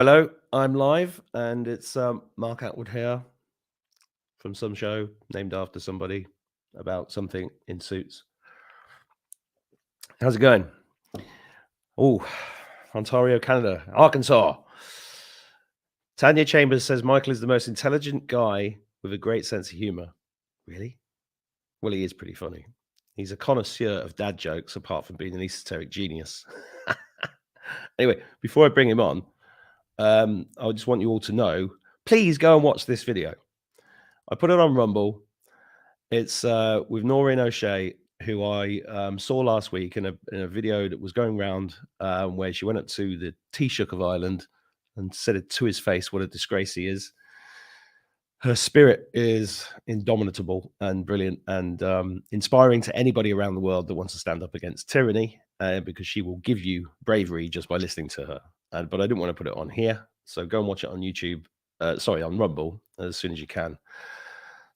Hello, I'm live, and it's Mark Atwood here from some show named after somebody about something in suits. How's it going? Oh, Ontario, Canada, Arkansas. Tanya Chambers says Michael is the most intelligent guy with a great sense of humor. Really? Well, he is pretty funny. He's a connoisseur of dad jokes, apart from being an esoteric genius. Anyway, before I bring him on, I just want you all to know, please go and watch this video. I put it on Rumble. It's with Noreen O'Shea, who I saw last week in a video that was going around where she went up to the Taoiseach of Ireland and said it to his face what a disgrace he is. Her spirit is indomitable and brilliant and inspiring to anybody around the world that wants to stand up against tyranny, because she will give you bravery just by listening to her. But I didn't want to put it on here, so go and watch it on YouTube. On Rumble as soon as you can.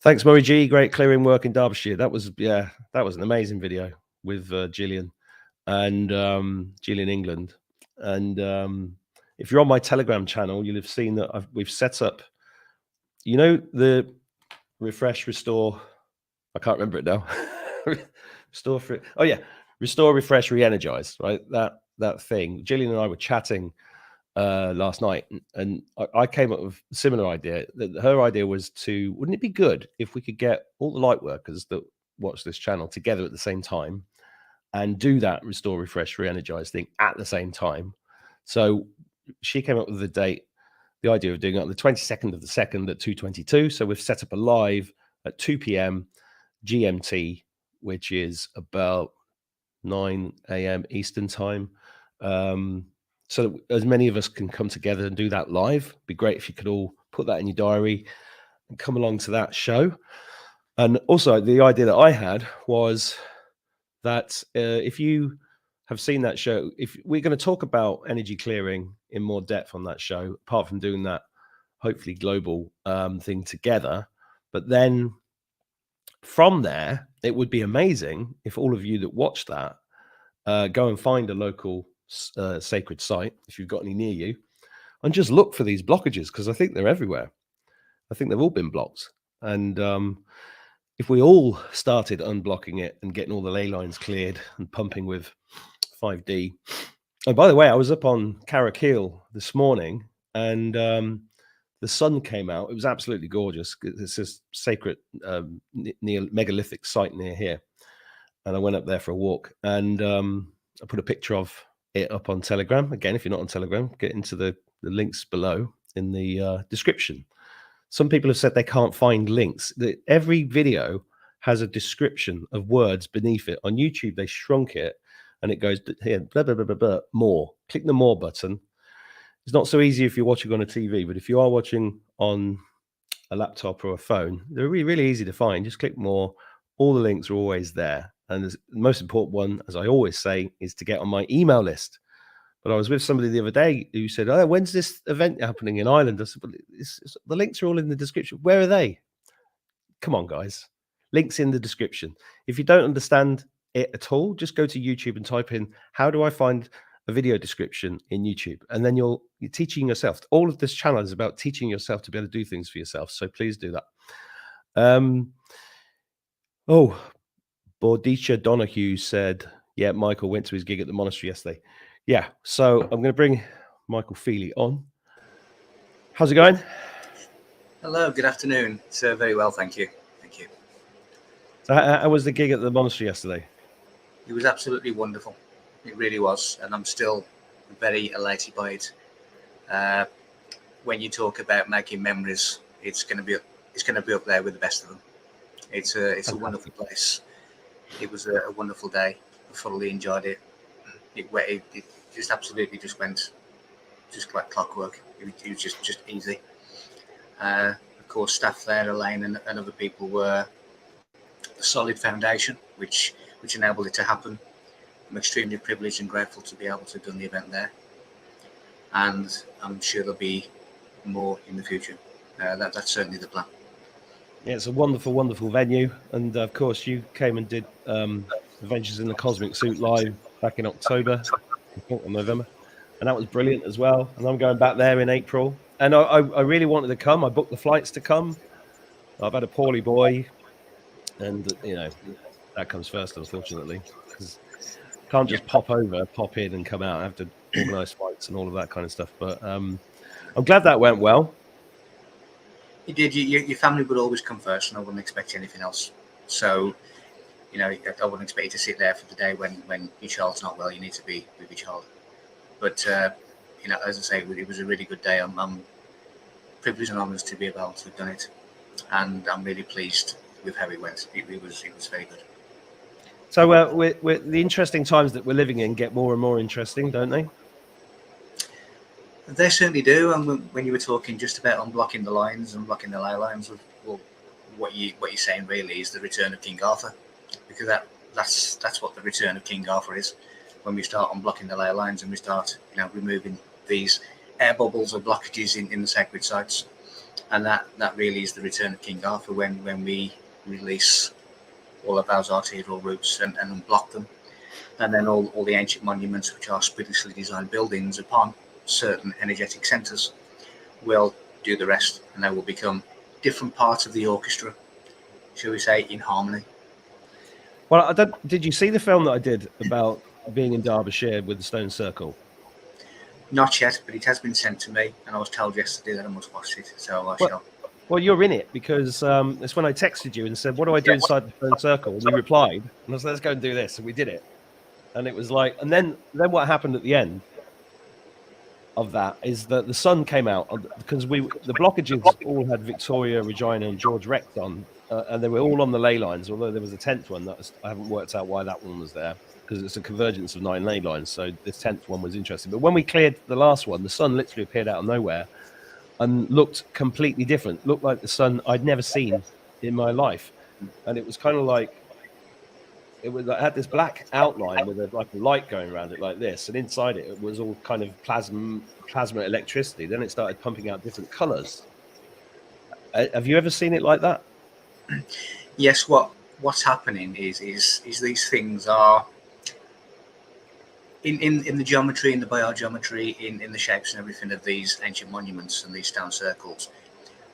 Thanks, Murray G. Great clearing work in Derbyshire. That was an amazing video with Gillian and Gillian England. And if you're on my Telegram channel, you'll have seen that we've set up, you know, the refresh, restore. I can't remember it now. Restore, refresh, re-energize. Right, that thing. Gillian and I were chatting last night, and I came up with a similar idea. Her idea was wouldn't it be good if we could get all the light workers that watch this channel together at the same time and do that restore, refresh, re-energize thing at the same time? So she came up with the idea of doing it on the 22nd of the 2nd at 2:22. So we've set up a live at 2 p.m. GMT, which is about 9 a.m. Eastern time. So that as many of us can come together and do that live. It'd be great if you could all put that in your diary and come along to that show. And also the idea that I had was that if you have seen that show, if we're going to talk about energy clearing in more depth on that show, apart from doing that hopefully global thing together, but then from there, it would be amazing if all of you that watch that go and find a local sacred site, if you've got any near you, and just look for these blockages, because I think they're everywhere. I think they've all been blocked. And if we all started unblocking it and getting all the ley lines cleared and pumping with 5D. And by the way, I was up on Carrickeel this morning, and the sun came out. It was absolutely gorgeous. It's this sacred megalithic site near here. And I went up there for a walk, and I put a picture of it up on Telegram. Again, if you're not on Telegram, get into the links below in the description. Some people have said they can't find links. Every video has a description of words beneath it. On YouTube, they shrunk it, and it goes here, blah, blah, blah, blah, blah, more. Click the more button. It's not so easy if you're watching on a TV, but if you are watching on a laptop or a phone, they're really, really easy to find. Just click more. All the links are always there. And the most important one, as I always say, is to get on my email list. But I was with somebody the other day who said, "Oh, when's this event happening in Ireland?" I said, "Well, the links are all in the description." Where are they? Come on, guys. Links in the description. If you don't understand it at all, just go to YouTube and type in, "How do I find a video description in YouTube?" And then you're teaching yourself. All of this channel is about teaching yourself to be able to do things for yourself. So please do that. Bordisha Donahue said, "Yeah, Michael went to his gig at the monastery yesterday." Yeah, so I'm going to bring Michael Feeley on. How's it going? Hello, good afternoon. It's very well, thank you. Thank you. So how was the gig at the monastery yesterday? It was absolutely wonderful. It really was, and I'm still very elated by it. When you talk about making memories, it's going to be up there with the best of them. It's a wonderful place. It was a wonderful day. I thoroughly enjoyed it. It just absolutely just went just like clockwork. It was just easy. Of course, staff there, Elaine and other people, were a solid foundation, which enabled it to happen. I'm extremely privileged and grateful to be able to have done the event there, and I'm sure there'll be more in the future. That's certainly the plan. Yeah, it's a wonderful, wonderful venue, and of course, you came and did Adventures in the Cosmic Suit live back in October or November. and that was brilliant as well. And I'm going back there in April, and I really wanted to come. I booked the flights to come. I've had a poorly boy, and that comes first, unfortunately, because can't Yeah, just pop over, pop in, and come out. I have to organise flights and all of that kind of stuff. But I'm glad that went well. you did. Your family would always come first, and I wouldn't expect anything else. So, I wouldn't expect you to sit there for the day when your child's not well. You need to be with your child. But as I say, it was a really good day. I'm privileged and honoured to be able to have done it, and I'm really pleased with how it went. It was very good. So the interesting times that we're living in get more and more interesting, don't they? They certainly do. And when you were talking just about unblocking the lines and blocking the ley lines, well, what you're saying really is the return of King Arthur, because that's what the return of King Arthur is. When we start unblocking the ley lines and we start removing these air bubbles or blockages in the sacred sites, and that really is the return of King Arthur when we release all of those arterial routes and unblock them, and then all the ancient monuments, which are spiritually designed buildings upon certain energetic centres, will do the rest, and they will become different parts of the orchestra, shall we say, in harmony. Well, I don't. Did you see the film that I did about being in Derbyshire with the Stone Circle? Not yet, but it has been sent to me, and I was told yesterday that I must watch it, so I Well, shall. well, you're in it because it's when I texted you and said, "What do I do inside the Stone Circle?" And you replied, and I said, "Let's go and do this," and we did it. And it was like, and then what happened at the end of that is that the sun came out because the blockages all had Victoria, Regina, and George Rex on, and they were all on the ley lines. Although there was a 10th one I haven't worked out why that one was there because it's a convergence of 9 ley lines. So this 10th one was interesting. But when we cleared the last one, the sun literally appeared out of nowhere and looked completely different. Looked like the sun I'd never seen in my life, and it was kind of like it had this black outline with like a light going around it like this, and inside it was all kind of plasma electricity. Then it started pumping out different colors. Have you ever seen it like that? Yes, what's happening is these things are in the geometry, in the biogeometry, in the shapes and everything of these ancient monuments and these stone circles.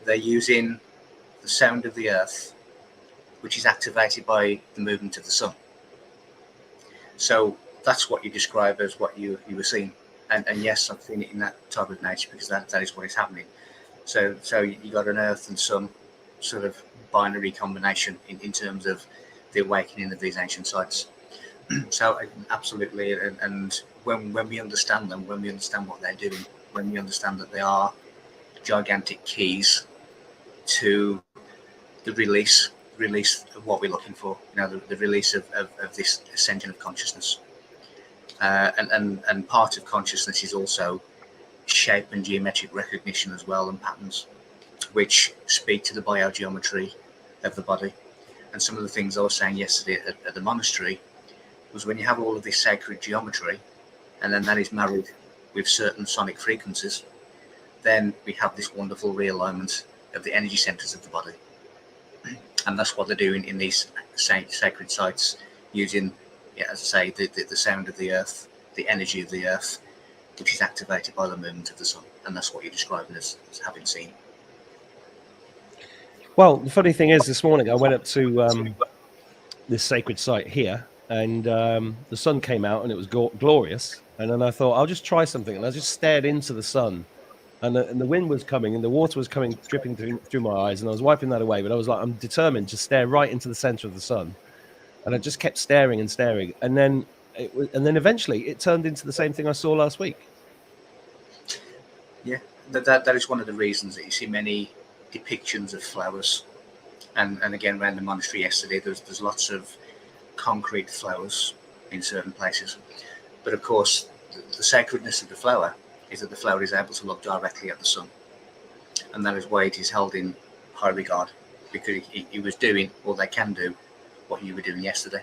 They're using the sound of the earth, which is activated by the movement of the sun. So that's what you describe as what you were seeing. And yes, I've seen it in that type of nature because that is what is happening. So you got an earth and sun sort of binary combination in terms of the awakening of these ancient sites. So absolutely, and when we understand them, when we understand what they're doing, when we understand that they are gigantic keys to the release of what we're looking for, the release of this ascension of consciousness, and part of consciousness is also shape and geometric recognition as well, and patterns which speak to the biogeometry of the body. And some of the things I was saying yesterday at the monastery was when you have all of this sacred geometry and then that is married with certain sonic frequencies, then we have this wonderful realignment of the energy centers of the body. And that's what they're doing in these sacred sites, using, as I say, the sound of the earth, the energy of the earth, which is activated by the movement of the sun. And that's what you're describing as having seen. Well, the funny thing is, this morning I went up to this sacred site here, and the sun came out, and it was glorious. And then I thought, I'll just try something, and I just stared into the sun, and the wind was coming, and the water was coming, dripping through my eyes, and I was wiping that away. But I was like, I'm determined to stare right into the center of the sun, and I just kept staring and staring, and then eventually it turned into the same thing I saw last week. Yeah, that is one of the reasons that you see many depictions of flowers. And again, around the monastery yesterday, there's lots of concrete flowers in certain places. But of course, the sacredness of the flower is that the flower is able to look directly at the sun. And that is why it is held in high regard, because he was doing, or they can do, what you were doing yesterday.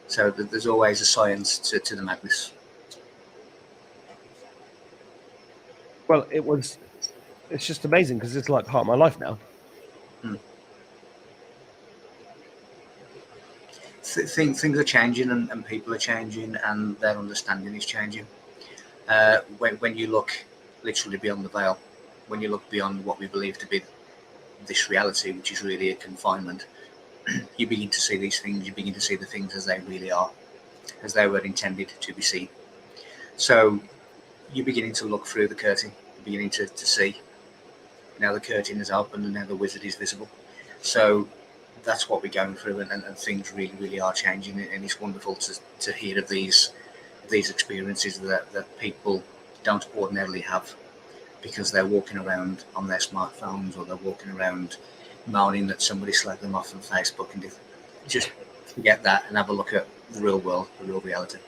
So there's always a science to the madness. Well, it's just amazing because it's like part of my life now. Things are changing, and people are changing, and their understanding is changing. When you look literally beyond the veil, when you look beyond what we believe to be this reality, which is really a confinement, you begin to see these things. You begin to see the things as they really are, as they were intended to be seen. So you're beginning to look through the curtain, you're beginning to see. Now the curtain is open and now the wizard is visible. So that's what we're going through, and things really, really are changing. And it's wonderful to hear of these experiences that people don't ordinarily have, because they're walking around on their smartphones, or they're walking around moaning that somebody slagged them off on Facebook. And just forget that and have a look at the real world, the real reality.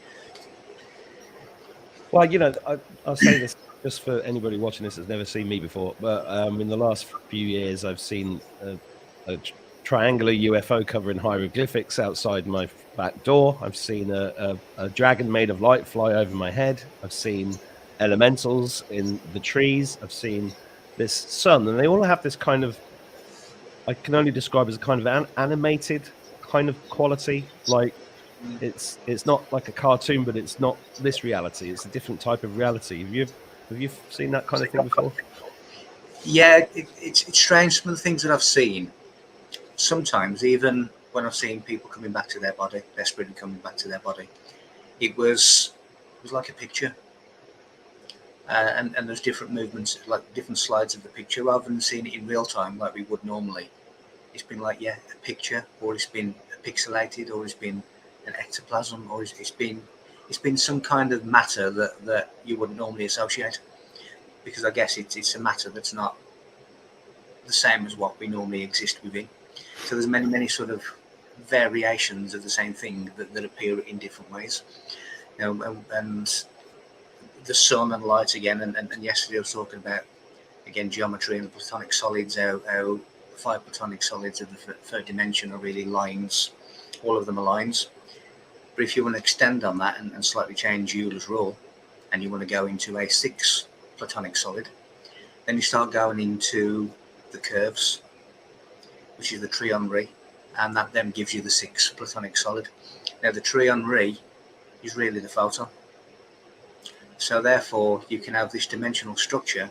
Well, I'll say this just for anybody watching this that's never seen me before, but in the last few years, I've seen a triangular UFO covering hieroglyphics outside my back door. I've seen a dragon made of light fly over my head. I've seen elementals in the trees. I've seen this sun, and they all have this kind of, I can only describe as a kind of animated kind of quality. Like it's not like a cartoon, but it's not this reality. It's a different type of reality. Have you seen that kind of thing before? Yeah, it's strange. Some of the things that I've seen, sometimes even when I've seen people coming back to their body, their spirit coming back to their body, it was like a picture. And there's different movements, like different slides of the picture, rather than seeing it in real time like we would normally. It's been like, a picture, or it's been pixelated, or it's been an ectoplasm, or it's been some kind of matter that you wouldn't normally associate, because I guess it's a matter that's not the same as what we normally exist within. So there's many sort of variations of the same thing that appear in different ways. And the sun and light again, and yesterday I was talking about, again, geometry and platonic solids, how 5 platonic solids of the third dimension are really lines. All of them are lines. But if you want to extend on that and slightly change Euler's rule, and you want to go into a 6 platonic solid, then you start going into the curves, which is the triangle, and that then gives you the 6 platonic solid. Now the triangle is really the photon. So therefore, you can have this dimensional structure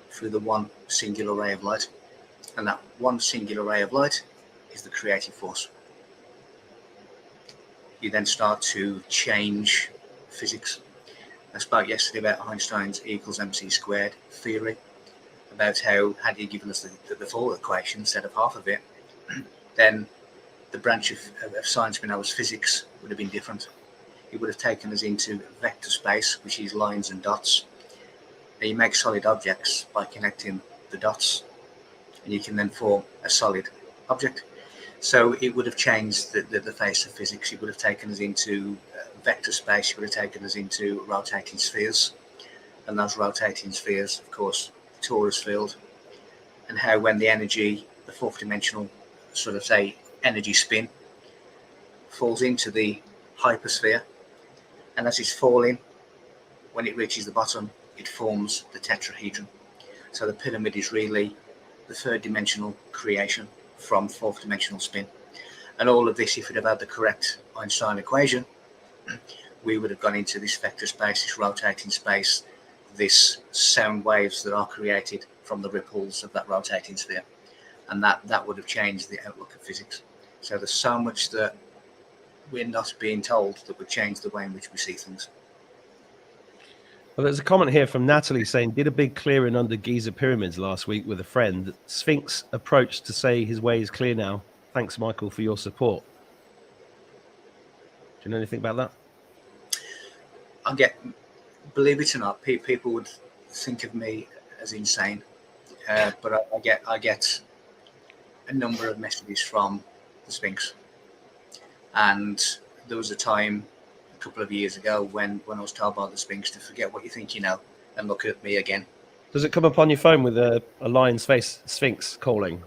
through the one singular ray of light. And that one singular ray of light is the creative force. You then start to change physics. I spoke yesterday about Einstein's E equals mc squared theory, about how, had he given us the full equation instead of half of it, then the branch of science we know as physics would have been different. It would have taken us into vector space, which is lines and dots. And you make solid objects by connecting the dots, and you can then form a solid object. So it would have changed the face of physics. It would have taken us into vector space. It would have taken us into rotating spheres, and those rotating spheres, of course, the torus field, and how when the energy, the fourth dimensional sort of say energy spin, falls into the hypersphere, and as it's falling, when it reaches the bottom, it forms the tetrahedron. So the pyramid is really the third dimensional creation from fourth dimensional spin. And all of this, if we'd have had the correct Einstein equation, we would have gone into this vector space, this rotating space, this sound waves that are created from the ripples of that rotating sphere. And that would have changed the outlook of physics. So there's so much that we're not being told that would change the way in which we see things. Well, there's a comment here from Natalie saying, did a big clearing under Giza pyramids last week with a friend. Sphinx approached to say his way is clear now. Thanks, Michael, for your support. Do you know anything about that? Believe it or not, people would think of me as insane, but I get a number of messages from the Sphinx. And there was a time a couple of years ago when I was told by the Sphinx to forget what you think you know and look at me again. Does it come up on your phone with a lion's face Sphinx calling?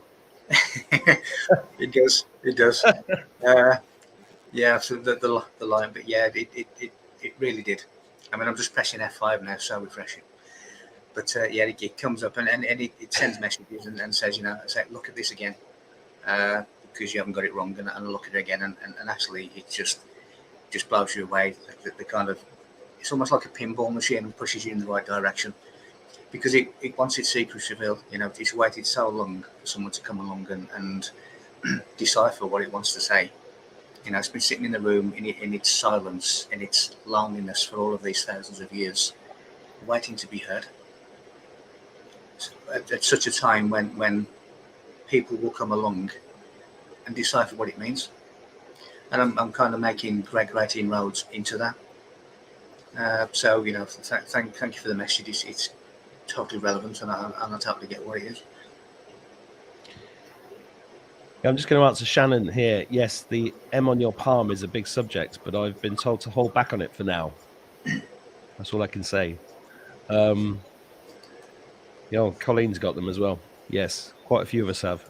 It does. Yeah, so the lion, but yeah, it really did. I mean, I'm just pressing F5 now, so refreshing. But yeah, it comes up and it sends messages and says, say, look at this again, because you haven't got it wrong, and look at it again, and actually it just blows you away. The kind of it's almost like a pinball machine and pushes you in the right direction, because it once its secret's revealed, it's waited so long for someone to come along and decipher what it wants to say. It's been sitting in the room in its silence, in its loneliness for all of these thousands of years, waiting to be heard. At such a time when people will come along and decipher what it means. And I'm kind of making great inroads into that. So, thank you for the message. It's totally relevant, and I totally get what it is. I'm just going to answer Shannon here. Yes, the M on your palm is a big subject, but I've been told to hold back on it for now. That's all I can say. Colleen's got them as well. Yes, quite a few of us have.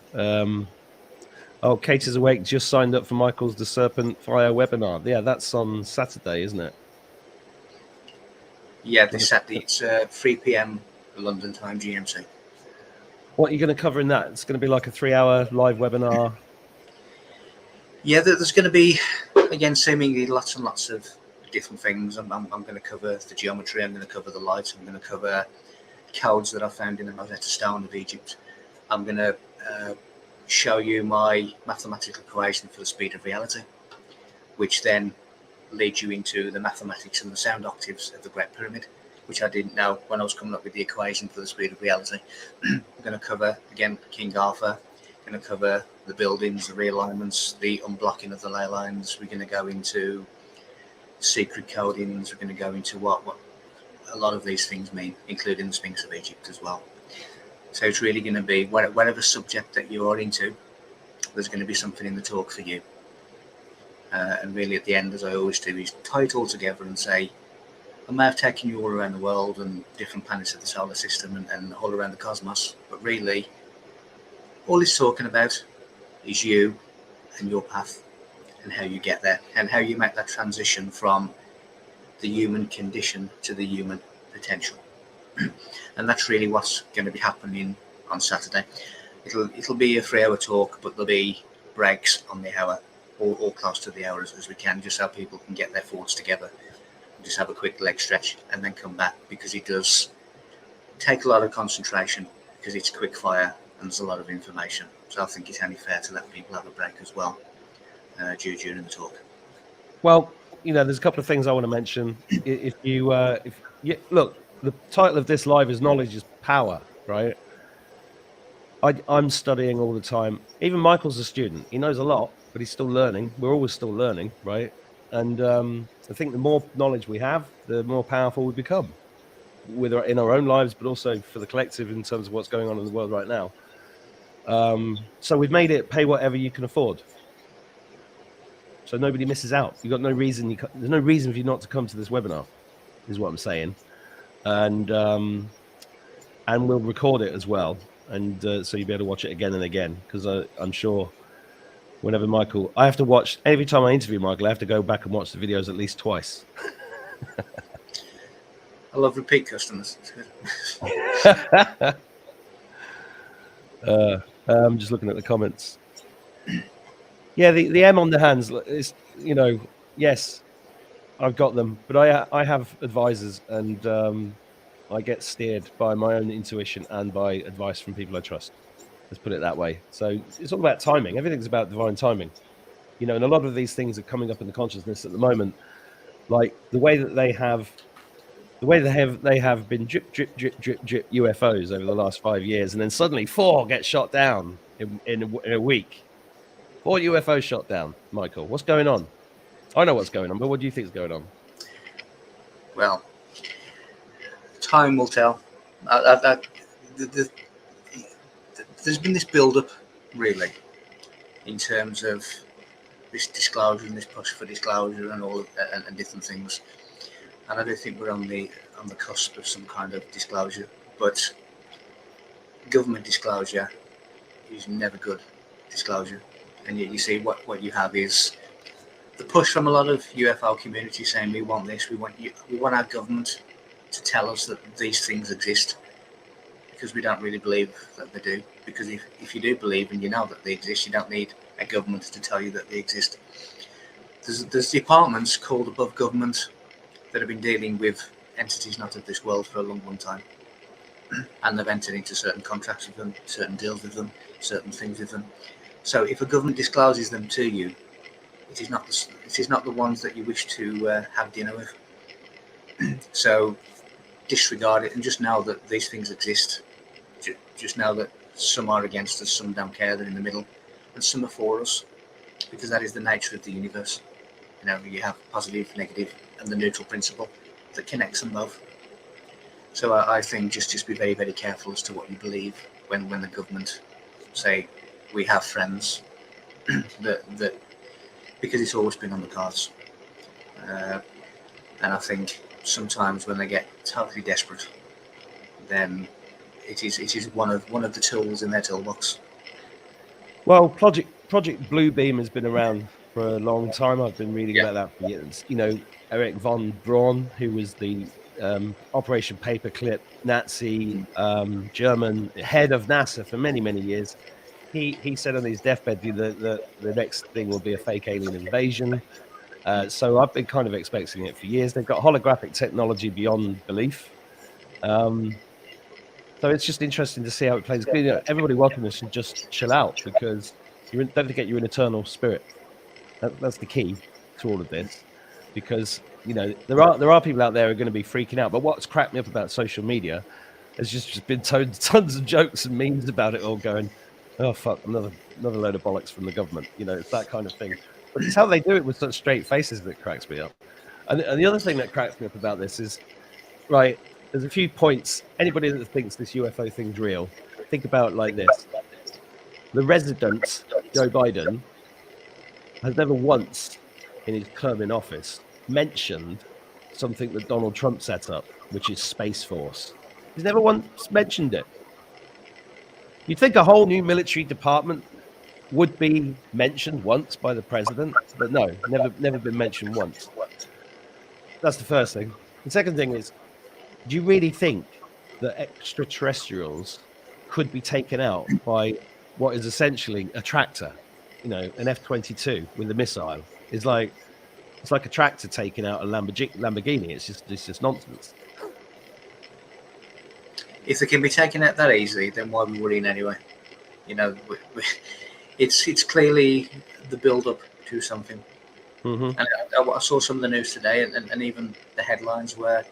Kate is awake. Just signed up for Michael's The Serpent Fire webinar. Yeah, that's on Saturday, isn't it? Yeah, this Saturday. It's 3 p.m. London time, GMT. What are you going to cover in that? It's going to be like a 3-hour live webinar. Yeah, there's going to be, again, seemingly lots and lots of different things. I'm going to cover the geometry. I'm going to cover the light. I'm going to cover codes that I found in the Rosetta Stone of Egypt. I'm going to show you my mathematical equation for the speed of reality, which then leads you into the mathematics and the sound octaves of the Great Pyramid, which I didn't know when I was coming up with the equation for the speed of reality. I'm going to cover, again, King Arthur. I'm going to cover the buildings, the realignments, the unblocking of the ley lines. We're going to go into secret codings. We're going to go into what a lot of these things mean, including the Sphinx of Egypt as well. So it's really going to be whatever subject that you are into, there's going to be something in the talk for you. And really at the end, as I always do, is tie it all together and say, I may have taken you all around the world and different planets of the solar system and all around the cosmos, but really all it's talking about is you and your path and how you get there and how you make that transition from the human condition to the human potential. And that's really what's going to be happening on Saturday. It'll be a 3-hour talk, but there'll be breaks on the hour, or close to the hour as we can, just so people can get their thoughts together and just have a quick leg stretch and then come back, because it does take a lot of concentration, because it's quick fire and there's a lot of information. So I think it's only fair to let people have a break as well during the talk. Well, there's a couple of things I want to mention. If you look, the title of this live is Knowledge is Power, right? I'm studying all the time. Even Michael's a student. He knows a lot, but he's still learning. We're always still learning, right? And I think the more knowledge we have, the more powerful we become, in our own lives, but also for the collective in terms of what's going on in the world right now. So we've made it pay whatever you can afford, so nobody misses out. You've got no reason. There's no reason for you not to come to this webinar, is what I'm saying. And we'll record it as well, and so you'll be able to watch it again and again, because I'm sure whenever Michael, I have to watch, every time I interview Michael, I have to go back and watch the videos at least twice. I love repeat customers. I'm just looking at the comments. Yeah, the M on the hands is, yes, I've got them, but I have advisors, and I get steered by my own intuition and by advice from people I trust. Let's put it that way. So it's all about timing. Everything's about divine timing, and a lot of these things are coming up in the consciousness at the moment, like the way they have been drip UFOs over the last 5 years, and then suddenly 4 get shot down in a week. 4 UFOs shot down. Michael, what's going on? I know what's going on, but what do you think is going on? Well, time will tell. There's been this build-up, really, in terms of this disclosure and this push for disclosure and all and different things. And I do think we're on the cusp of some kind of disclosure. But government disclosure is never good disclosure. And yet you see what you have is the push from a lot of UFO community saying we want this, we want our government to tell us that these things exist, because we don't really believe that they do. Because if you do believe and you know that they exist, you don't need a government to tell you that they exist. There's departments called above government that have been dealing with entities not of this world for a long, long time. And they've entered into certain contracts with them, certain deals with them, certain things with them. So if a government discloses them to you, it is not the ones that you wish to have dinner with. So disregard it and just know that these things exist. Just know that some are against us, some don't care, they're in the middle, and some are for us, because that is the nature of the universe. You have positive, negative, and the neutral principle that connects them both. So I think just be very, very careful as to what you believe when the government say we have friends, that because it's always been on the cards. And I think sometimes when they get totally desperate, then it is one of the tools in their toolbox. Well, Project Bluebeam has been around for a long time. I've been reading about that for years. Eric von Braun, who was the Operation Paperclip Nazi German head of NASA for many, many years. He said on his deathbed that the next thing will be a fake alien invasion. So I've been kind of expecting it for years. They've got holographic technology beyond belief. So it's just interesting to see how it plays. Everybody watching this should just chill out, because don't forget you're an eternal spirit. That's the key to all of this, because there are people out there who are going to be freaking out. But what's cracked me up about social media has just been tons of jokes and memes about it all, going, oh fuck, another load of bollocks from the government. It's that kind of thing. But it's how they do it with such straight faces that cracks me up. And the other thing that cracks me up about this is, right, there's a few points. Anybody that thinks this UFO thing's real, think about it like this. The resident, Joe Biden, has never once in his term in office mentioned something that Donald Trump set up, which is Space Force. He's never once mentioned it. You'd think a whole new military department would be mentioned once by the president, but no, never been mentioned once. That's the first thing. The second thing is, do you really think that extraterrestrials could be taken out by what is essentially a tractor? An F-22 with a missile it's like a tractor taking out a Lamborghini. It's just nonsense. If they can be taken out that easily, then why are we worrying anyway? It's clearly the build-up to something. Mm-hmm. And I saw some of the news today, and even the headlines were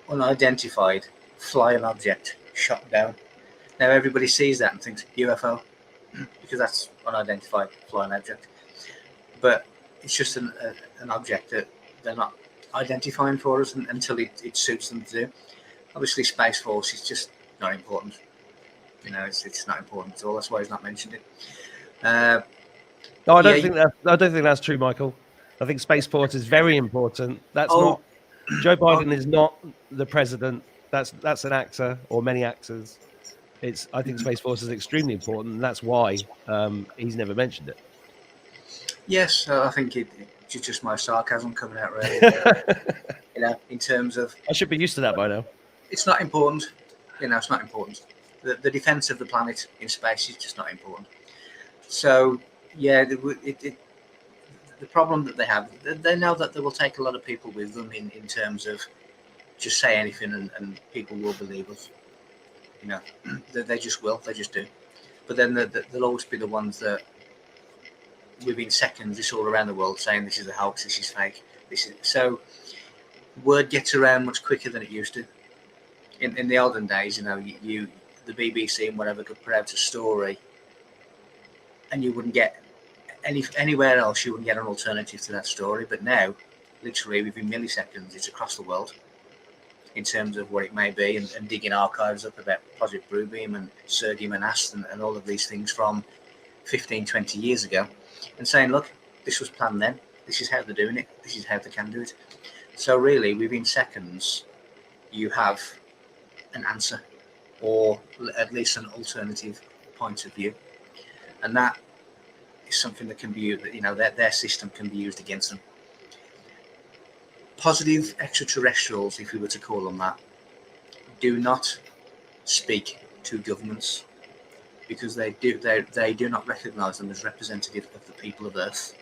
unidentified flying object shot down. Now everybody sees that and thinks UFO, because that's unidentified flying object. But it's just an object that they're not identifying for us until it suits them to do. Obviously, Space Force is just not important. It's not important at all. That's why he's not mentioned it. No, I don't think that's true, Michael. I think Space Force is very important. That's not Joe Biden is not the president. That's an actor or many actors. I think Space Force is extremely important, and that's why he's never mentioned it. Yes, I think it's just my sarcasm coming out, really. In terms of, I should be used to that by now. It's not important. It's not important. The defense of the planet in space is just not important. So, yeah, the problem that they have, they know that they will take a lot of people with them in terms of just say anything and people will believe us. They just will. They just do. But then they'll always be the ones that within seconds, it's all around the world saying this is a hoax, this is fake. So word gets around much quicker than it used to. In the olden days, the BBC and whatever could put out a story, and you wouldn't get anywhere else. You wouldn't get an alternative to that story. But now, literally within milliseconds, it's across the world in terms of what it may be, and digging archives up about Project Bluebeam and Sergei Monast and all of these things from 15, 20 years ago, and saying, look, this was planned then. This is how they're doing it. This is how they can do it. So really, within seconds, you have an answer, or at least an alternative point of view, and that is something that can be used. Their system can be used against them. Positive extraterrestrials, if we were to call them that, do not speak to governments, because they do not recognise them as representative of the people of Earth.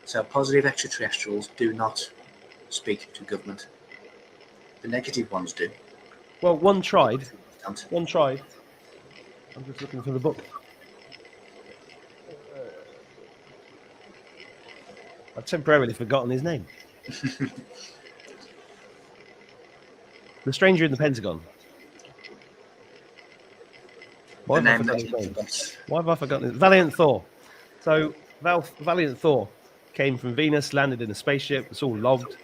So positive extraterrestrials do not speak to government. The negative ones do. Well, one tried. Don't. One tried. I'm just looking for the book. I've temporarily forgotten his name. The Stranger in the Pentagon. Why The have I name forgotten that his name? Why have I forgotten it? Valiant Thor. So Valiant Thor came from Venus, landed in a spaceship. It's all logged.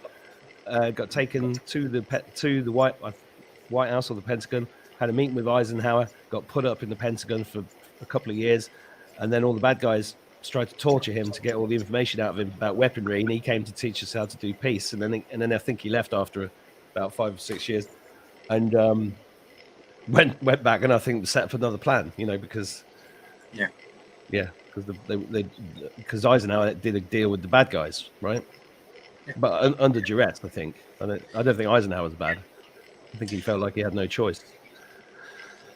Got taken to the White House or the Pentagon. Had a meeting with Eisenhower. Got put up in the Pentagon for a couple of years, and then all the bad guys tried to torture him to get all the information out of him about weaponry. And he came to teach us how to do peace. And then I think he left after about 5 or 6 years, and went back and I think set up another plan. Because because Eisenhower did a deal with the bad guys, right? Yeah. But under duress, I think. I don't think Eisenhower was bad. I think he felt like he had no choice.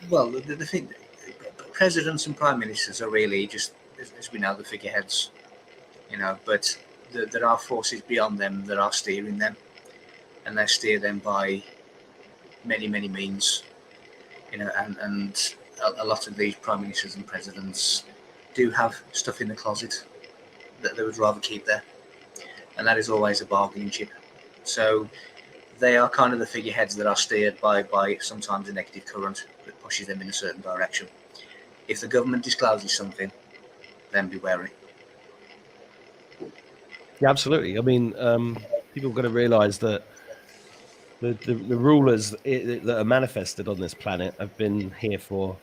Well, the thing, presidents and prime ministers are really just, as we know, the figureheads, but there are forces beyond them that are steering them, and they steer them by many, many means, and a lot of these prime ministers and presidents do have stuff in the closet that they would rather keep there, and that is always a bargaining chip. So they are kind of the figureheads that are steered by sometimes a negative current that pushes them in a certain direction. If the government discloses something, then be wary. Yeah, absolutely. I mean, people have got to realise that the rulers that are manifested on this planet have been here for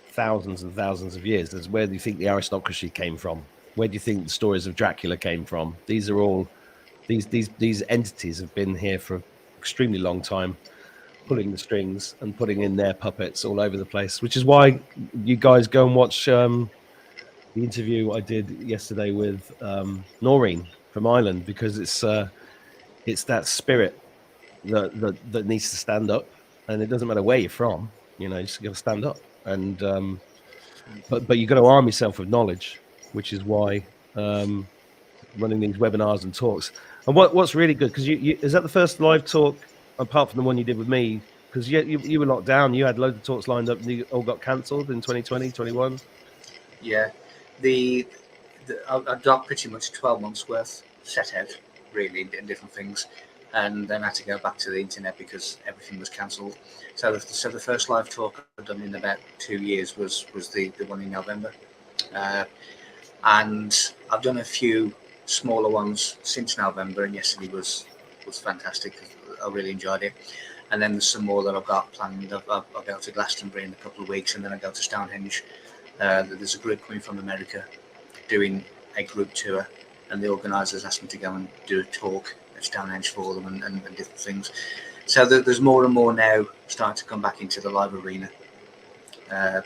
thousands and thousands of years. That's where do you think the aristocracy came from? Where do you think the stories of Dracula came from? These are all these entities have been here for an extremely long time, pulling the strings and putting in their puppets all over the place. Which is why you guys go and watch the interview I did yesterday with Noreen from Ireland, because it's that spirit that needs to stand up, and it doesn't matter where you're from. You just got to stand up, and but you got to arm yourself with knowledge, which is why running these webinars and talks. And what's really good, because you is that the first live talk apart from the one you did with me? Because you were locked down, you had loads of talks lined up, and you all got cancelled in 2020, 21. Yeah, I've got pretty much 12 months worth set out, really, in different things, and then I had to go back to the internet because everything was cancelled. So the first live talk I've done in about 2 years was the one in November, and I've done a few smaller ones since November, and yesterday was fantastic. I really enjoyed it. And then there's some more that I've got planned. I'll go to Glastonbury in a couple of weeks, and then I go to Stonehenge. There's a group coming from America doing a group tour, and the organisers asked me to go and do a talk at Stonehenge for them and different things. So there's more and more now starting to come back into the live arena. I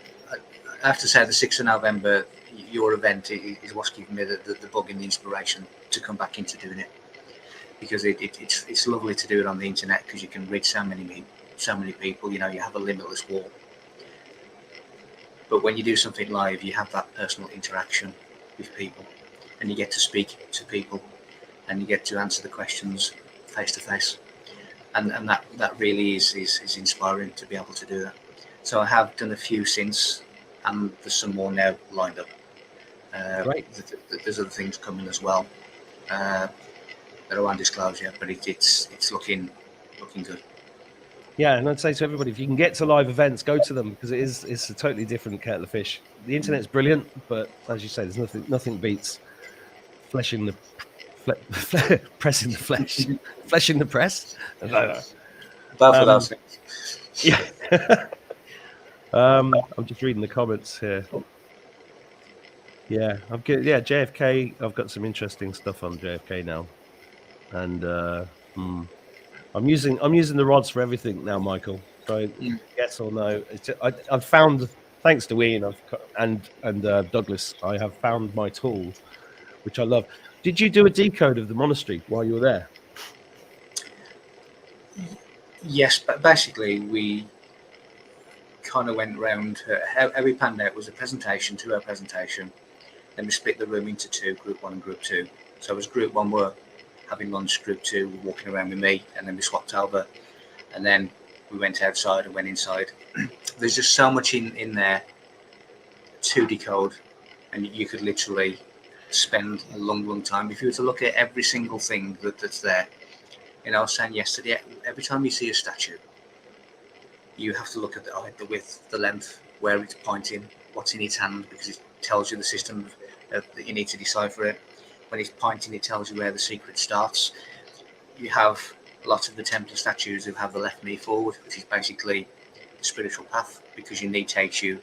have to say, the 6th of November, your event is what's giving me the bug and the inspiration to come back into doing it, because it's lovely to do it on the internet, because you can reach so many people. You have a limitless wall. But when you do something live, you have that personal interaction with people, and you get to speak to people, and you get to answer the questions face to face, and that really is inspiring to be able to do that. So I have done a few since, and there's some more now lined up. Right. There's other things coming as well that I won't disclose yet, but it's looking good. Yeah, and I'd say to everybody, if you can get to live events, go to them, because it's a totally different kettle of fish. The internet's brilliant, but as you say, there's nothing beats pressing the flesh, fleshing the press. Both of those things. Yeah. I'm just reading the comments here. Yeah, JFK. I've got some interesting stuff on JFK now, and I'm using the rods for everything now, Michael. So yes or no? I've found, thanks to Ian and Douglas, I have found my tool, which I love. Did you do a decode of the monastery while you were there? Yes, but basically we kind of went round. How we planned out was a presentation, 2-hour presentation. Then we split the room into two, group 1 and group 2. So as group 1 were having lunch, group 2 were walking around with me, and then we swapped over, and then we went outside and went inside. There's just so much in there to decode, and you could literally spend a long time if you were to look at every single thing that's there. I was saying yesterday, every time you see a statue, you have to look at the height, the width, the length, where it's pointing, what's in its hand, because it tells you the system that you need to decipher it. When it's pointing, it tells you where the secret starts. You have lots of the Templar statues who have the left knee forward, which is basically the spiritual path, because your knee takes you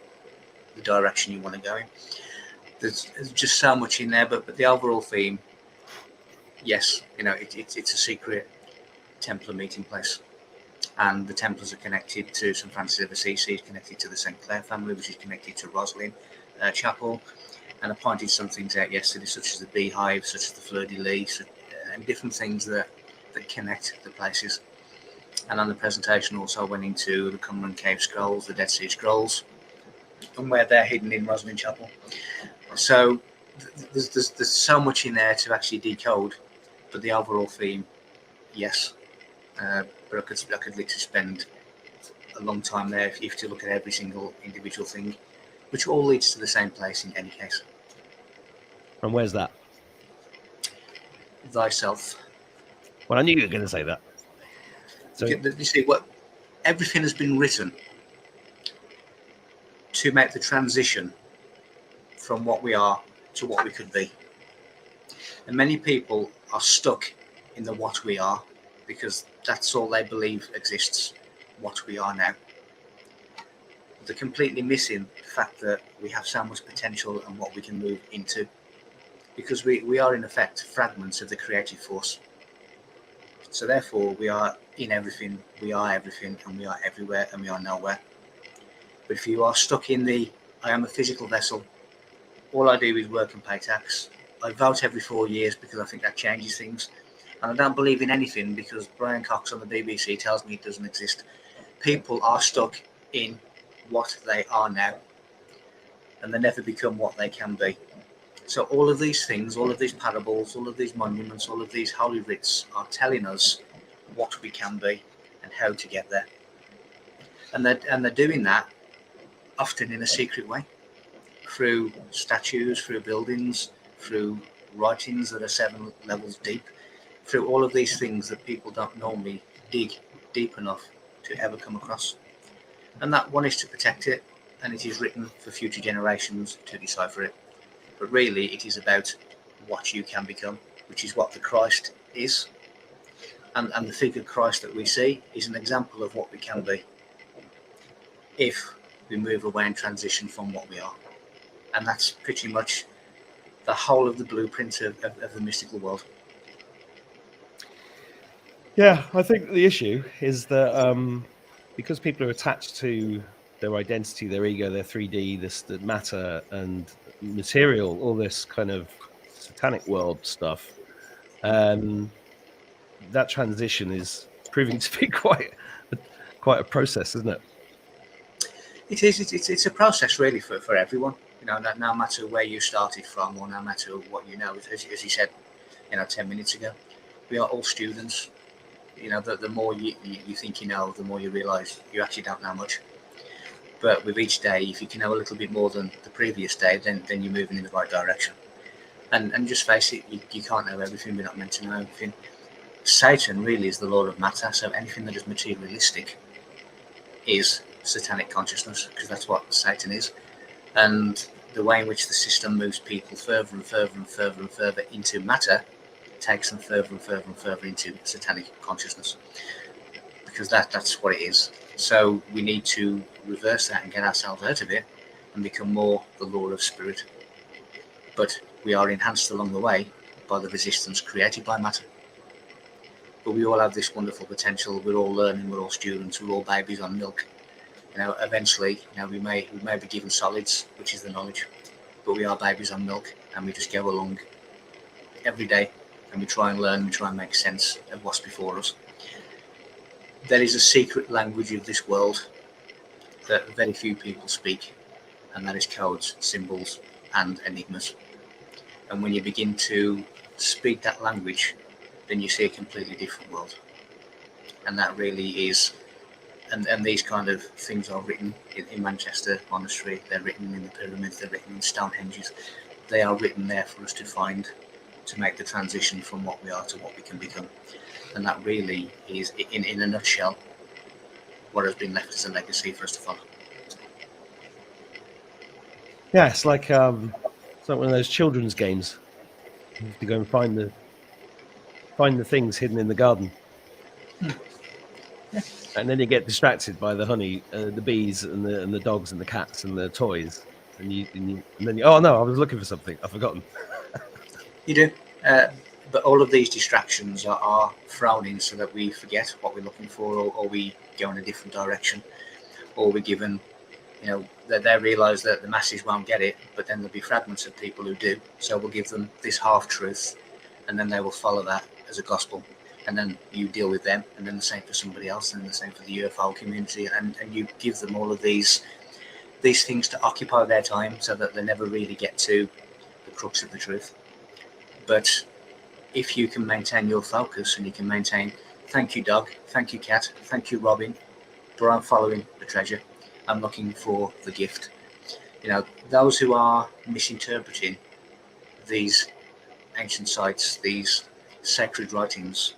the direction you want to go in. There's just so much in there, but the overall theme, yes, it's a secret Templar meeting place. And the Templars are connected to St Francis of Assisi, connected to the St Clair family, which is connected to Roslin Chapel. And I pointed some things out yesterday, such as the beehive, such as the fleur-de-lis, and different things that connect the places. And on the presentation also went into the Cumberland Cave Scrolls, the Dead Sea Scrolls, and where they're hidden in Roslin Chapel. So there's so much in there to actually decode, but the overall theme, yes. But I could literally spend a long time there if you look at every single individual thing, which all leads to the same place in any case. And where's that? Thyself. Well, I knew you were going to say that. So you see, everything has been written to make the transition from what we are to what we could be. And many people are stuck in the what we are, because that's all they believe exists, what we are now. They're completely missing the fact that we have so much potential and what we can move into, because we are in effect fragments of the creative force. So therefore we are in everything, we are everything, and we are everywhere, and we are nowhere. But if you are stuck in I am a physical vessel, all I do is work and pay tax. I vote every 4 years because I think that changes things. And I don't believe in anything because Brian Cox on the BBC tells me it doesn't exist. People are stuck in what they are now, and they never become what they can be. So all of these things, all of these parables, all of these monuments, all of these holy writs are telling us what we can be and how to get there. And they're doing that often in a secret way, through statues, through buildings, through writings that are 7 levels deep, through all of these things that people don't normally dig deep enough to ever come across. And that one is to protect it, and it is written for future generations to decipher it. But really, it is about what you can become, which is what the Christ is. And the figure Christ that we see is an example of what we can be if we move away and transition from what we are. And that's pretty much the whole of the blueprint of the mystical world. Yeah, I think the issue is that because people are attached to their identity, their ego, their 3D, the matter and material, all this kind of satanic world stuff, that transition is proving to be quite a process, isn't it? It is. It's a process really for everyone. No matter where you started from or no matter what you know. As you said, 10 minutes ago, we are all students. The more you think you know, the more you realise you actually don't know much. But with each day, if you can know a little bit more than the previous day, then you're moving in the right direction. And just face it, you can't know everything. We're not meant to know everything. Satan really is the lord of matter, so anything that is materialistic is satanic consciousness, because that's what Satan is. And the way in which the system moves people further and further and further and further into matter takes them further and further and further into satanic consciousness, because that's what it is. So we need to reverse that and get ourselves out of it and become more the lord of spirit. But we are enhanced along the way by the resistance created by matter. But we all have this wonderful potential. We're all learning, we're all students, we're all babies on milk. Eventually, we may be given solids, which is the knowledge, but we are babies on milk, and we just go along every day, and we try and learn, we try and make sense of what's before us. There is a secret language of this world that very few people speak, and that is codes, symbols, and enigmas. And when you begin to speak that language, then you see a completely different world. And that really is, and these kind of things are written in Manchester Monastery, they're written in the pyramids, they're written in Stonehenges. They are written there for us to find, to make the transition from what we are to what we can become. And that really is, in a nutshell, what has been left as a legacy for us to follow. Yeah, it's like one of those children's games. You have to go and find the things hidden in the garden. And then you get distracted by the honey, the bees, and the dogs, and the cats, and the toys, and then oh no, I was looking for something, I've forgotten. You do, but all of these distractions are thrown in so that we forget what we're looking for, or we go in a different direction, or we're given, that they realise that the masses won't get it, but then there'll be fragments of people who do. So we'll give them this half truth, and then they will follow that as a gospel. And then you deal with them, and then the same for somebody else, and the same for the UFO community, and you give them all of these things to occupy their time, so that they never really get to the crux of the truth. But if you can maintain your focus, and you can maintain, thank you, dog, thank you, cat, thank you, Robin, but I'm following the treasure. I'm looking for the gift. Those who are misinterpreting these ancient sites, these sacred writings,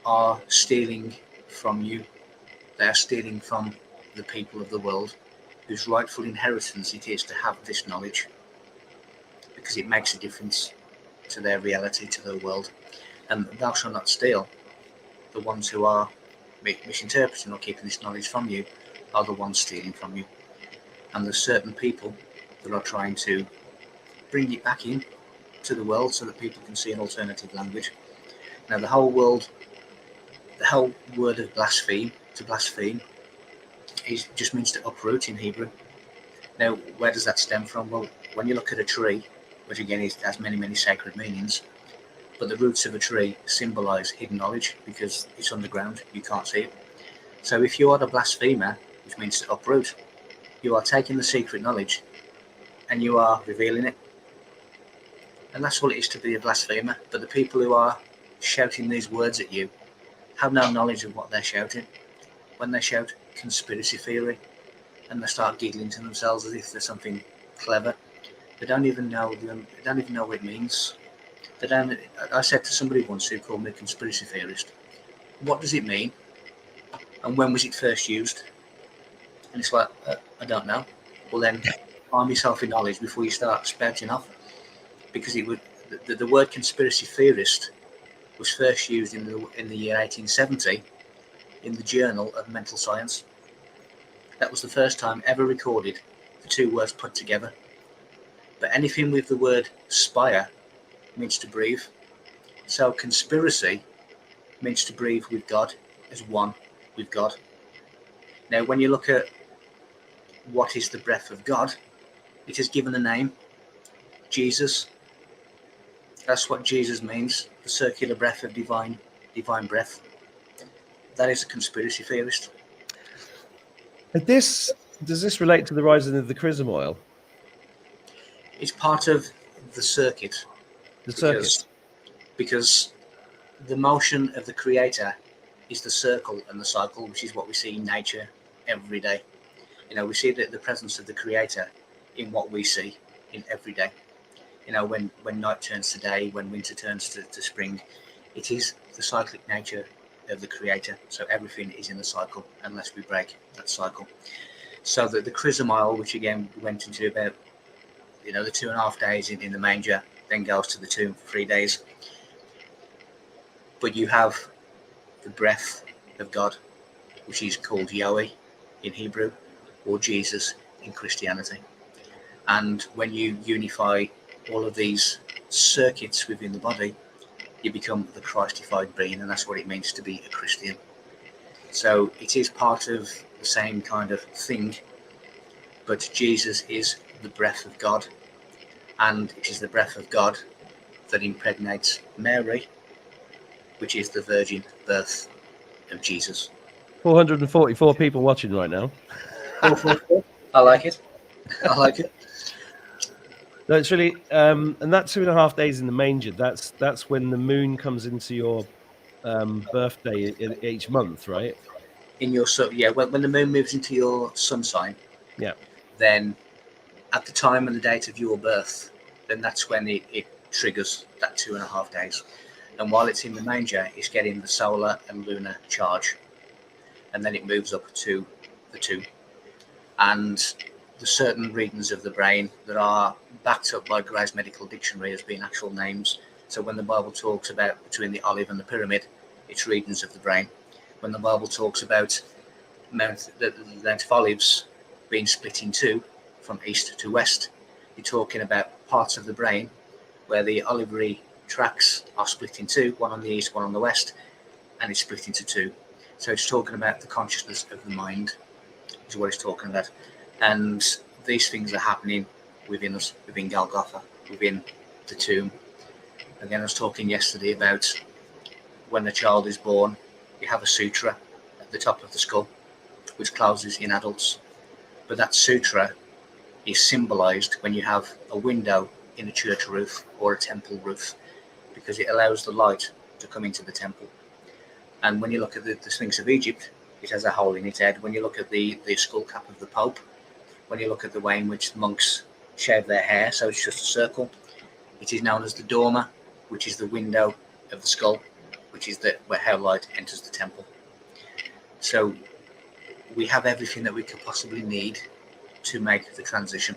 are stealing from you. They are stealing from the people of the world, whose rightful inheritance it is to have this knowledge, because it makes a difference to their reality, to their world. And thou shalt not steal. The ones who are misinterpreting or keeping this knowledge from you are the ones stealing from you. And there's certain people that are trying to bring it back in to the world so that people can see an alternative language. Now, the whole word of blaspheme, to blaspheme, just means to uproot in Hebrew. Now, where does that stem from? Well, when you look at a tree, which again has many, many sacred meanings, but the roots of a tree symbolize hidden knowledge because it's underground, you can't see it. So if you are the blasphemer, which means to uproot, you are taking the secret knowledge and you are revealing it. And that's what it is to be a blasphemer. But the people who are shouting these words at you have no knowledge of what they're shouting. When they shout conspiracy theory and they start giggling to themselves as if they're something clever, they don't even know what it means. I said to somebody once who called me a conspiracy theorist, what does it mean? And when was it first used? And it's like, I don't know. Well, then arm yourself with knowledge before you start spouting off, because the word conspiracy theorist was first used in the year 1870 in the Journal of Mental Science. That was the first time ever recorded the two words put together. But anything with the word spire means to breathe. So conspiracy means to breathe with God, as one with God. Now, when you look at what is the breath of God, it is given a name, Jesus. That's what Jesus means, the circular breath of divine breath. That is a conspiracy theorist. Does this relate to the rising of the chrism oil? It's part of the circuit. Because the motion of the Creator is the circle and the cycle, which is what we see in nature every day. We see the presence of the Creator in what we see in every day. When night turns to day, when winter turns to spring, it is the cyclic nature of the Creator. So everything is in the cycle unless we break that cycle. So that the chrism oil, which again we went into about, the 2.5 days in the manger, then goes to the 2 for 3 days. But you have the breath of God, which is called Yahweh in Hebrew, or Jesus in Christianity. And when you unify all of these circuits within the body, you become the Christified being, and that's what it means to be a Christian. So it is part of the same kind of thing, but Jesus is the breath of God, and it is the breath of God that impregnates Mary, which is the virgin birth of Jesus. 444 people watching right now. I like it. I like it. No, it's really, and that 2.5 days in the manger. That's when the moon comes into your birthday each month, right? In your when the moon moves into your sun sign, Yeah. then at the time and the date of your birth, then that's when it triggers that 2.5 days. And while it's in the manger, it's getting the solar and lunar charge, and then it moves up to the 2. And the certain regions of the brain that are backed up by Gray's Medical Dictionary as being actual names. So when the Bible talks about between the olive and the pyramid, it's regions of the brain. When the Bible talks about the Mount of Olives being split in 2 from east to west, you're talking about parts of the brain where the olivary tracts are split in 2, one on the east, one on the west, and it's split into 2. So it's talking about the consciousness of the mind, is what it's talking about. And these things are happening within us, within Golgotha, within the tomb. Again, I was talking yesterday about when the child is born, you have a sutura at the top of the skull, which closes in adults. But that sutura is symbolized when you have a window in a church roof or a temple roof, because it allows the light to come into the temple. And when you look at the Sphinx of Egypt, it has a hole in its head. When you look at the skull cap of the Pope, when you look at the way in which monks shave their hair, so it's just a circle, it is known as the dormer, which is the window of the skull, which is where how light enters the temple. So we have everything that we could possibly need to make the transition,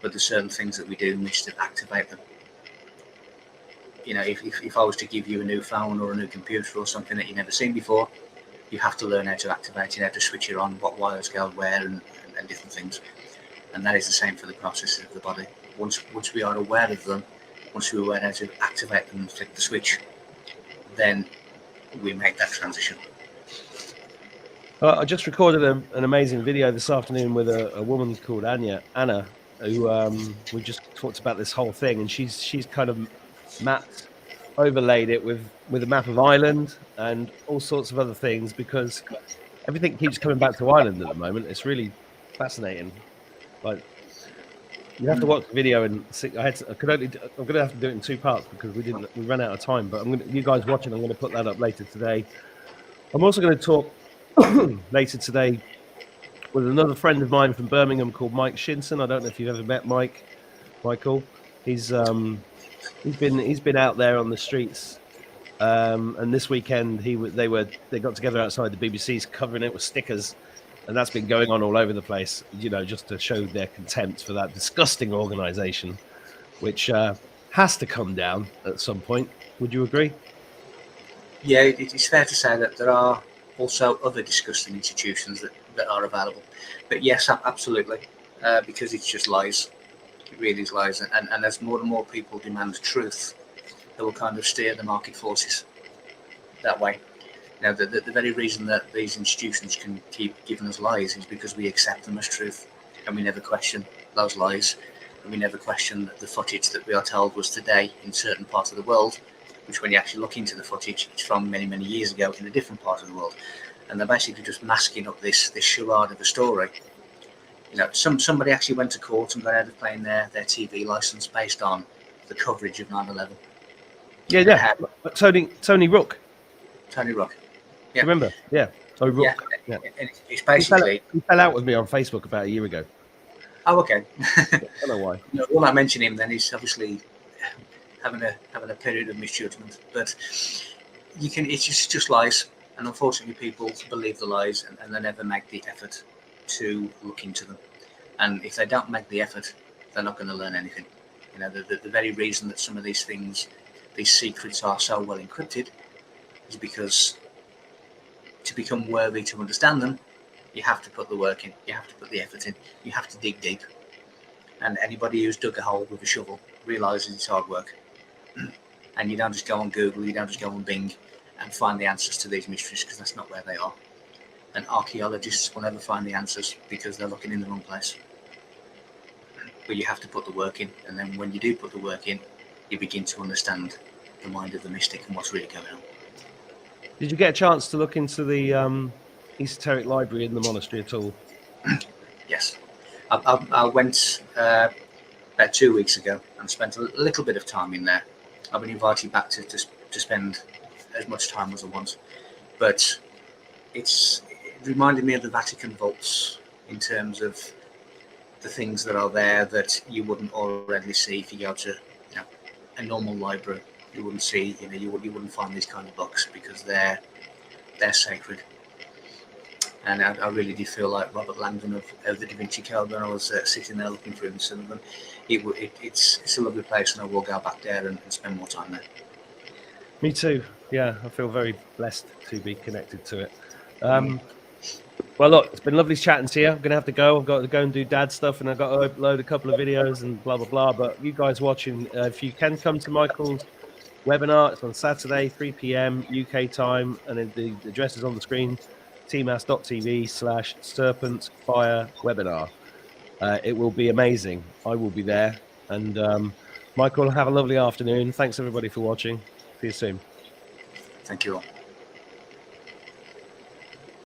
but there's certain things that we do miss to activate them. You know, if I was to give you a new phone or a new computer or something that you've never seen before, you have to learn how to activate it, how to switch it on, what wires go where, and different things. And that is the same for the processes of the body. Once we are aware of them, once we're aware how to activate them and flick the switch, then we make that transition. I just recorded an amazing video this afternoon with a woman called Anna, who we just talked about this whole thing, and she's kind of overlaid it with a map of Ireland and all sorts of other things, because everything keeps coming back to Ireland at the moment. It's really fascinating. Like, you have to watch the video and see. I'm going to have to do it in 2 parts because we ran out of time. But you guys watching, I'm going to put that up later today. I'm also going to talk later today with another friend of mine from Birmingham called Mike Shinson. I don't know if you've ever met Michael. He's been out there on the streets, and this weekend they got together outside the BBC's, covering it with stickers, and that's been going on all over the place. You know, just to show their contempt for that disgusting organisation, which has to come down at some point. Would you agree? Yeah, it's fair to say that there are also other disgusting institutions that are available. But yes, absolutely, because it's just lies. It really is lies. And as more and more people demand truth, they will kind of steer the market forces that way. Now, the very reason that these institutions can keep giving us lies is because we accept them as truth, and we never question those lies, and we never question the footage that we are told was today in certain parts of the world, which when you actually look into the footage, it's from many, many years ago in a different part of the world. And they're basically just masking up this charade of a story. You know, somebody actually went to court and got out of paying their TV license based on the coverage of 9/11. Yeah. Tony Rook. Tony Rook. Yeah. Remember? Yeah. Tony Rook. Yeah. And it's basically... He fell out with me on Facebook about a year ago. Oh, okay. I don't know why. You know, when I mention him, then he's obviously having a period of misjudgment. But it's just lies. And unfortunately, people believe the lies and they never make the effort to look into them. And if they don't make the effort, they're not going to learn anything. You know, the very reason that some of these things, these secrets are so well encrypted is because to become worthy to understand them, you have to put the work in, you have to put the effort in, you have to dig deep. And anybody who's dug a hole with a shovel realizes it's hard work. And you don't just go on Google, you don't just go on Bing and find the answers to these mysteries, because that's not where they are. And archaeologists will never find the answers because they're looking in the wrong place. But you have to put the work in, and then when you do put the work in, you begin to understand the mind of the mystic and what's really going on. Did you get a chance to look into the esoteric library in the monastery at all? Yes. I went about 2 weeks ago and spent a little bit of time in there. I've been invited back to spend as much time as I want, but it reminded me of the Vatican vaults in terms of the things that are there that you wouldn't already see if you go to a normal library. You wouldn't see, you wouldn't find these kind of books because they're sacred. And I really did feel like Robert Langdon of the Da Vinci Code when I was sitting there looking through some of them. It's a lovely place, and I will go back there and spend more time there. Me too. Yeah, I feel very blessed to be connected to it. Well, look, it's been lovely chatting to you. I'm going to have to go. I've got to go and do dad stuff, and I've got to upload a couple of videos and blah, blah, blah. But you guys watching, if you can come to Michael's webinar, it's on Saturday, 3 p.m. UK time, and the address is on the screen, tmas.tv/Serpent Fire Webinar. It will be amazing. I will be there. And Michael, have a lovely afternoon. Thanks, everybody, for watching. See you soon. Thank you all.